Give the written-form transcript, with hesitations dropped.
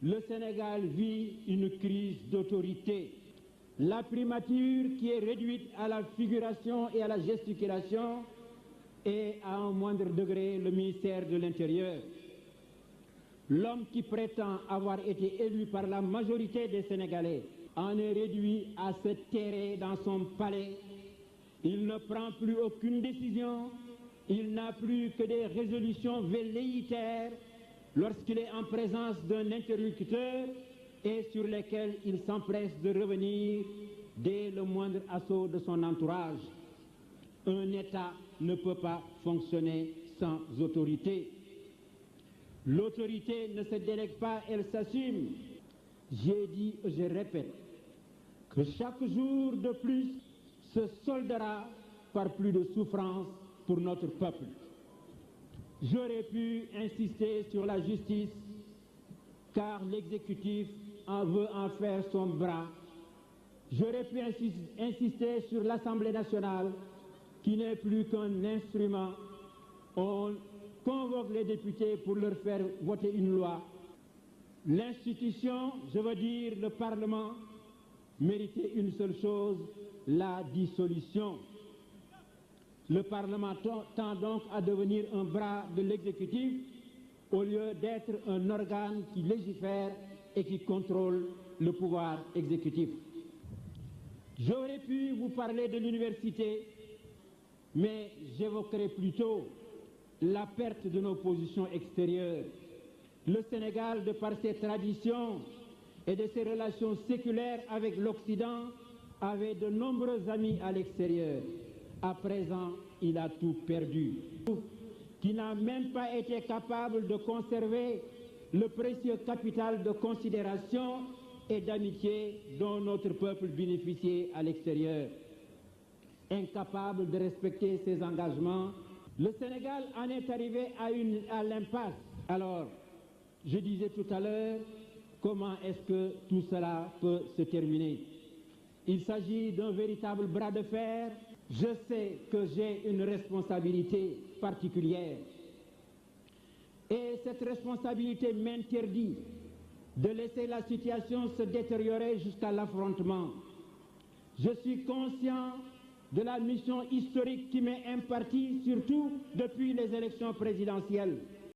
Le Sénégal vit une crise d'autorité. La primature qui est réduite à la figuration et à la gesticulation et à un moindre degré le ministère de l'Intérieur. L'homme qui prétend avoir été élu par la majorité des Sénégalais en est réduit à se terrer dans son palais. Il ne prend plus aucune décision, il n'a plus que des résolutions velléitaires lorsqu'il est en présence d'un interlocuteur et sur lesquels il s'empresse de revenir dès le moindre assaut de son entourage. Un État ne peut pas fonctionner sans autorité. L'autorité ne se délègue pas, elle s'assume. J'ai dit, je répète, que chaque jour de plus se soldera par plus de souffrance pour notre peuple. J'aurais pu insister sur la justice, car l'exécutif en veut en faire son bras. J'aurais pu insister sur l'Assemblée nationale, qui n'est plus qu'un instrument. On convoque les députés pour leur faire voter une loi. L'institution, je veux dire le Parlement, méritait une seule chose, la dissolution. Le Parlement tend donc à devenir un bras de l'exécutif au lieu d'être un organe qui légifère et qui contrôle le pouvoir exécutif. J'aurais pu vous parler de l'université, mais j'évoquerai plutôt la perte de nos positions extérieures. Le Sénégal, de par ses traditions et de ses relations séculaires avec l'Occident, avait de nombreux amis à l'extérieur. À présent, il a tout perdu. Qui n'a même pas été capable de conserver le précieux capital de considération et d'amitié dont notre peuple bénéficiait à l'extérieur. Incapable de respecter ses engagements, le Sénégal en est arrivé à l'impasse. Alors, je disais tout à l'heure, comment est-ce que tout cela peut se terminer? Il s'agit d'un véritable bras de fer. Je sais que j'ai une responsabilité particulière. Et cette responsabilité m'interdit de laisser la situation se détériorer jusqu'à l'affrontement. Je suis conscient de la mission historique qui m'est impartie, surtout depuis les élections présidentielles.